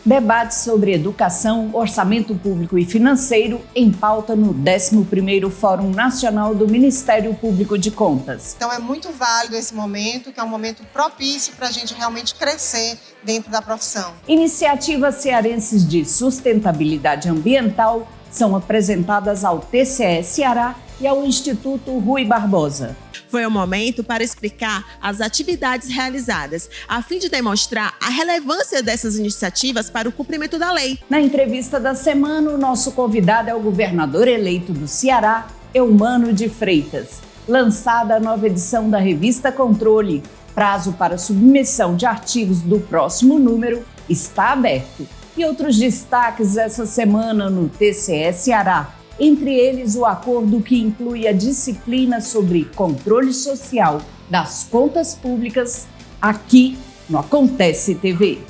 Debate sobre educação, orçamento público e financeiro em pauta no 11º Fórum Nacional do Ministério Público de Contas. Então é muito válido esse momento, que é um momento propício para a gente realmente crescer dentro da profissão. Iniciativas cearenses de sustentabilidade ambiental são apresentadas ao TCE Ceará e ao Instituto Rui Barbosa. Foi um momento para explicar as atividades realizadas, a fim de demonstrar a relevância dessas iniciativas para o cumprimento da lei. Na entrevista da semana, o nosso convidado é o governador eleito do Ceará, Eumano de Freitas. Lançada a nova edição da revista Controle, prazo para submissão de artigos do próximo número está aberto. E outros destaques essa semana no TCE Ceará. Entre eles, o acordo que inclui a disciplina sobre controle social das contas públicas aqui no Acontece TV.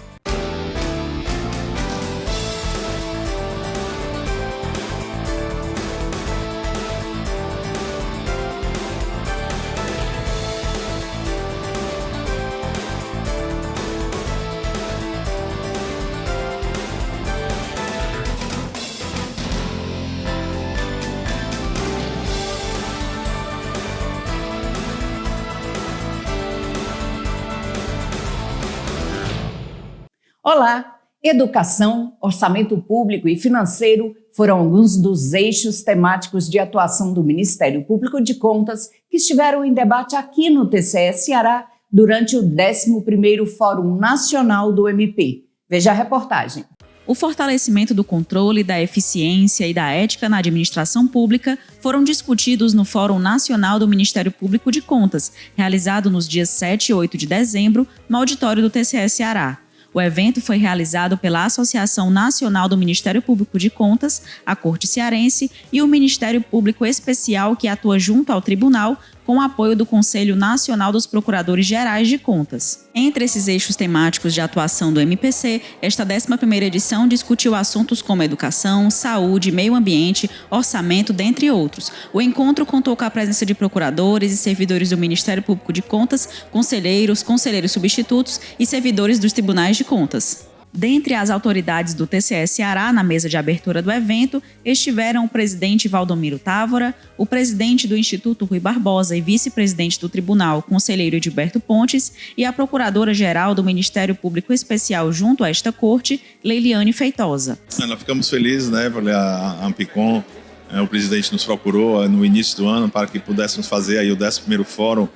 Olá! Educação, orçamento público e financeiro foram alguns dos eixos temáticos de atuação do Ministério Público de Contas que estiveram em debate aqui no TCE Ceará durante o 11º Fórum Nacional do MP. Veja a reportagem. O fortalecimento do controle, da eficiência e da ética na administração pública foram discutidos no Fórum Nacional do Ministério Público de Contas, realizado nos dias 7 e 8 de dezembro, no auditório do TCE Ceará. O evento foi realizado pela Associação Nacional do Ministério Público de Contas, a Corte Cearense e o Ministério Público Especial que atua junto ao Tribunal, com o apoio do Conselho Nacional dos Procuradores Gerais de Contas. Entre esses eixos temáticos de atuação do MPC, esta 11ª edição discutiu assuntos como educação, saúde, meio ambiente, orçamento, dentre outros. O encontro contou com a presença de procuradores e servidores do Ministério Público de Contas, conselheiros substitutos e servidores dos tribunais de contas. Dentre as autoridades do TCE Ceará, na mesa de abertura do evento, estiveram o presidente Valdomiro Távora, o presidente do Instituto Rui Barbosa e vice-presidente do Tribunal, conselheiro Edilberto Pontes, e a procuradora-geral do Ministério Público Especial junto a esta corte, Leiliane Feitosa. Nós ficamos felizes, porque a Ampicom, o presidente nos procurou no início do ano para que pudéssemos fazer aí o 11º Fórum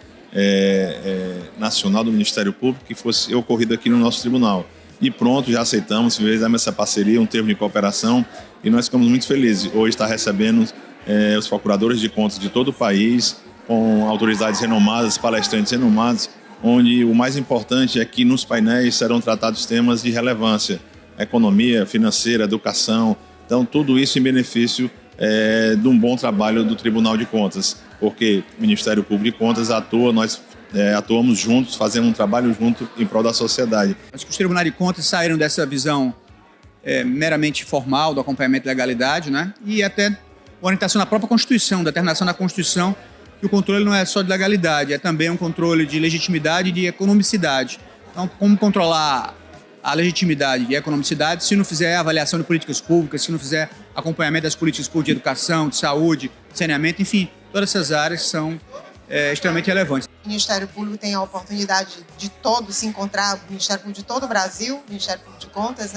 Nacional do Ministério Público, que fosse ocorrido aqui no nosso tribunal. E pronto, já aceitamos, fizemos essa parceria, um termo de cooperação, e nós ficamos muito felizes. Hoje está recebendo os procuradores de contas de todo o país, com autoridades renomadas, palestrantes renomados, onde o mais importante é que nos painéis serão tratados temas de relevância, economia, financeira, educação. Então, tudo isso em benefício de um bom trabalho do Tribunal de Contas, porque o Ministério Público de Contas atua, nós atuamos juntos, fazendo um trabalho junto em prol da sociedade. Acho que os tribunais de contas saíram dessa visão meramente formal do acompanhamento da legalidade, e até orientação da própria Constituição, determinação da Constituição, que o controle não é só de legalidade, é também um controle de legitimidade e de economicidade. Então, como controlar a legitimidade e a economicidade se não fizer avaliação de políticas públicas, se não fizer acompanhamento das políticas públicas de educação, de saúde, de saneamento, enfim, todas essas áreas são extremamente relevantes. O Ministério Público tem a oportunidade de todos se encontrar, o Ministério Público de todo o Brasil, o Ministério Público de Contas,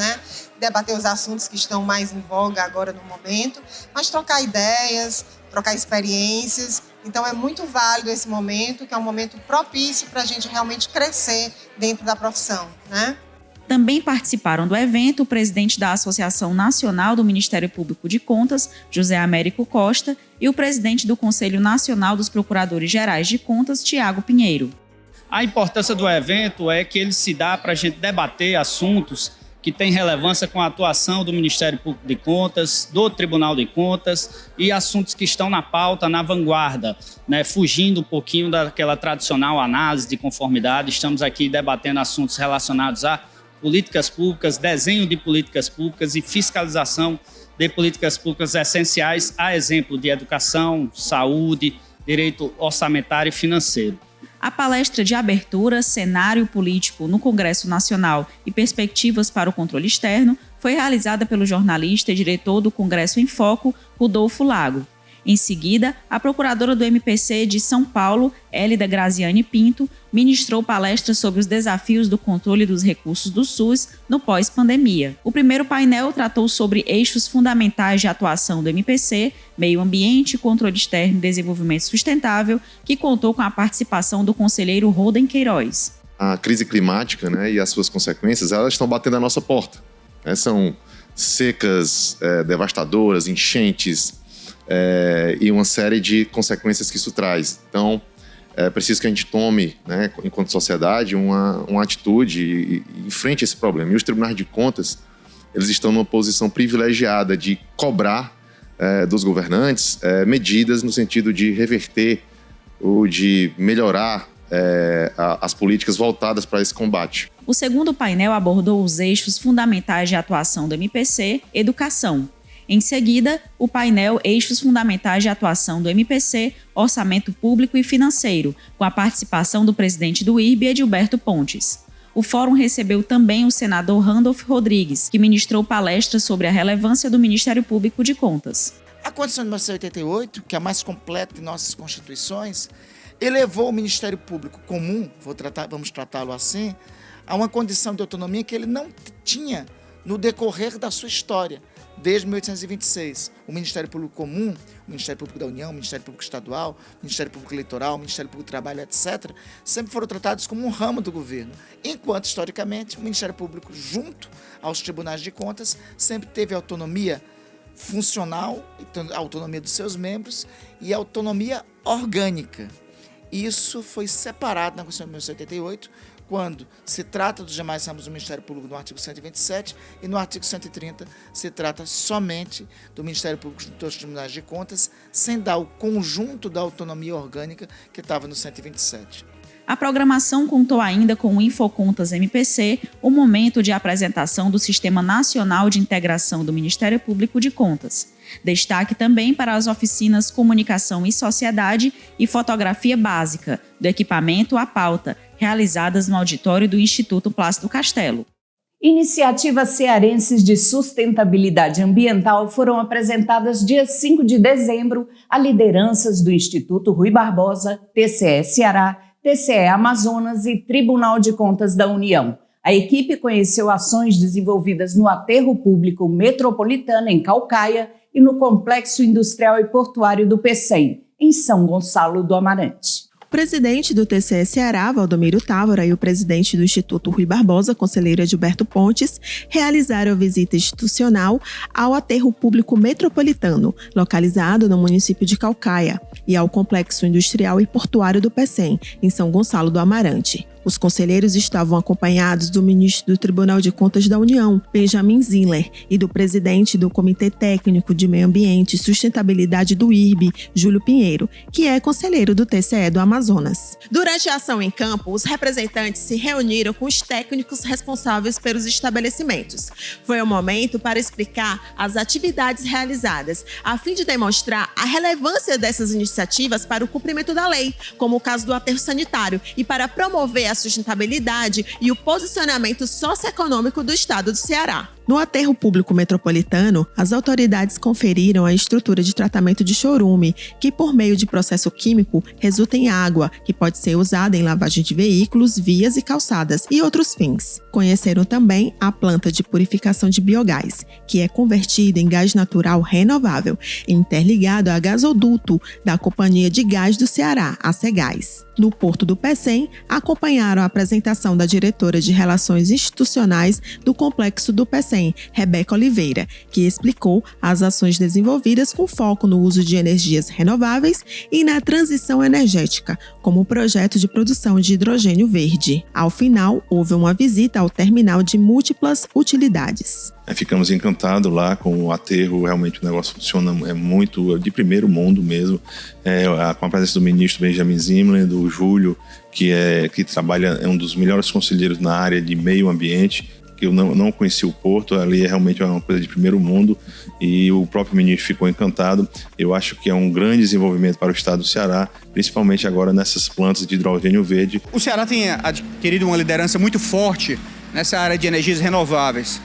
debater os assuntos que estão mais em voga agora no momento, mas trocar ideias, trocar experiências. Então é muito válido esse momento, que é um momento propício para a gente realmente crescer dentro da profissão, Também participaram do evento o presidente da Associação Nacional do Ministério Público de Contas, José Américo Costa, e o presidente do Conselho Nacional dos Procuradores Gerais de Contas, Tiago Pinheiro. A importância do evento é que ele se dá para a gente debater assuntos que têm relevância com a atuação do Ministério Público de Contas, do Tribunal de Contas e assuntos que estão na pauta, na vanguarda, fugindo um pouquinho daquela tradicional análise de conformidade. Estamos aqui debatendo assuntos relacionados a políticas públicas, desenho de políticas públicas e fiscalização de políticas públicas essenciais, a exemplo de educação, saúde, direito orçamentário e financeiro. A palestra de abertura, cenário político no Congresso Nacional e perspectivas para o controle externo foi realizada pelo jornalista e diretor do Congresso em Foco, Rodolfo Lago. Em seguida, a procuradora do MPC de São Paulo, Hélida Graziani Pinto, ministrou palestra sobre os desafios do controle dos recursos do SUS no pós-pandemia. O primeiro painel tratou sobre eixos fundamentais de atuação do MPC, meio ambiente, controle externo e desenvolvimento sustentável, que contou com a participação do conselheiro Roden Queiroz. A crise climática, e as suas consequências, elas estão batendo à nossa porta. São secas devastadoras, enchentes, e uma série de consequências que isso traz. Então, é preciso que a gente tome, enquanto sociedade, uma atitude e enfrente esse problema. E os tribunais de contas, eles estão numa posição privilegiada de cobrar dos governantes medidas no sentido de reverter ou de melhorar as políticas voltadas para esse combate. O segundo painel abordou os eixos fundamentais de atuação do MPC, educação. Em seguida, o painel Eixos Fundamentais de Atuação do MPC, Orçamento Público e Financeiro, com a participação do presidente do IRB, Edilberto Pontes. O fórum recebeu também o senador Randolph Rodrigues, que ministrou palestra sobre a relevância do Ministério Público de Contas. A Constituição de 1988, que é a mais completa de nossas constituições, elevou o Ministério Público comum, vamos tratá-lo assim, a uma condição de autonomia que ele não tinha no decorrer da sua história. Desde 1826, o Ministério Público Comum, o Ministério Público da União, o Ministério Público Estadual, o Ministério Público Eleitoral, o Ministério Público do Trabalho, etc., sempre foram tratados como um ramo do governo, enquanto, historicamente, o Ministério Público, junto aos tribunais de contas, sempre teve autonomia funcional, a autonomia dos seus membros e a autonomia orgânica. Isso foi separado na Constituição de 1988, quando se trata dos demais ramos do Ministério Público no artigo 127 e no artigo 130 se trata somente do Ministério Público junto aos tribunais de contas, sem dar o conjunto da autonomia orgânica que estava no 127. A programação contou ainda com o Infocontas MPC, o momento de apresentação do Sistema Nacional de Integração do Ministério Público de Contas. Destaque também para as oficinas Comunicação e Sociedade e Fotografia Básica, do equipamento à pauta, realizadas no auditório do Instituto Plácido Castelo. Iniciativas cearenses de sustentabilidade ambiental foram apresentadas dia 5 de dezembro a lideranças do Instituto Rui Barbosa, TCE Ceará, TCE Amazonas e Tribunal de Contas da União. A equipe conheceu ações desenvolvidas no Aterro Público Metropolitano, em Caucaia, e no Complexo Industrial e Portuário do PECEM, em São Gonçalo do Amarante. O presidente do TCE Ceará, Valdomiro Távora, e o presidente do Instituto Rui Barbosa, conselheiro Edilberto Pontes, realizaram visita institucional ao Aterro Público Metropolitano, localizado no município de Caucaia, e ao Complexo Industrial e Portuário do PECEM, em São Gonçalo do Amarante. Os conselheiros estavam acompanhados do ministro do Tribunal de Contas da União, Benjamin Zindler, e do presidente do Comitê Técnico de Meio Ambiente e Sustentabilidade do IRB, Júlio Pinheiro, que é conselheiro do TCE do Amazonas. Durante a ação em campo, os representantes se reuniram com os técnicos responsáveis pelos estabelecimentos. Foi um momento para explicar as atividades realizadas, a fim de demonstrar a relevância dessas iniciativas para o cumprimento da lei, como o caso do aterro sanitário, e para promover a sustentabilidade e o posicionamento socioeconômico do estado do Ceará. No Aterro Público Metropolitano, as autoridades conferiram a estrutura de tratamento de chorume, que por meio de processo químico resulta em água, que pode ser usada em lavagem de veículos, vias e calçadas e outros fins. Conheceram também a planta de purificação de biogás, que é convertida em gás natural renovável, interligado a gasoduto da Companhia de Gás do Ceará, a Cegás. No Porto do PECEM, acompanharam a apresentação da diretora de Relações Institucionais do Complexo do PECEM, Rebeca Oliveira, que explicou as ações desenvolvidas com foco no uso de energias renováveis e na transição energética, como o projeto de produção de hidrogênio verde. Ao final, houve uma visita ao terminal de múltiplas utilidades. Ficamos encantados lá com o aterro, realmente o negócio funciona muito de primeiro mundo mesmo, com a presença do ministro Benjamin Zindler, do Júlio, que trabalha, é um dos melhores conselheiros na área de meio ambiente, que eu não conheci o Porto, ali é realmente uma coisa de primeiro mundo e o próprio ministro ficou encantado. Eu acho que é um grande desenvolvimento para o estado do Ceará, principalmente agora nessas plantas de hidrogênio verde. O Ceará tem adquirido uma liderança muito forte nessa área de energias renováveis.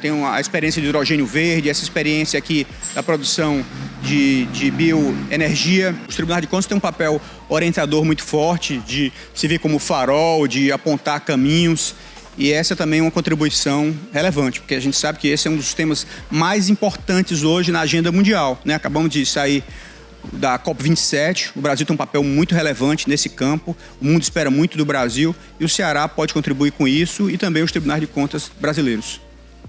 Tem a experiência de hidrogênio verde, essa experiência aqui da produção de bioenergia. Os tribunais de contas têm um papel orientador muito forte, de se ver como farol, de apontar caminhos. E essa também é uma contribuição relevante, porque a gente sabe que esse é um dos temas mais importantes hoje na agenda mundial. Acabamos de sair da COP27, o Brasil tem um papel muito relevante nesse campo, o mundo espera muito do Brasil e o Ceará pode contribuir com isso e também os tribunais de contas brasileiros.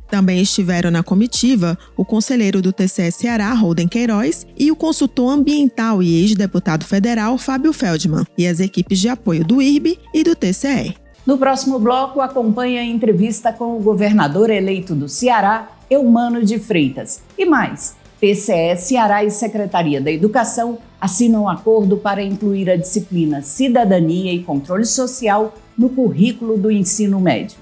Também estiveram na comitiva o conselheiro do TCE Ceará, Holden Queiroz, e o consultor ambiental e ex-deputado federal, Fábio Feldman, e as equipes de apoio do IRB e do TCE. No próximo bloco, acompanhe a entrevista com o governador eleito do Ceará, Eumano de Freitas. E mais, TCE Ceará e Secretaria da Educação assinam um acordo para incluir a disciplina Cidadania e Controle Social no currículo do ensino médio.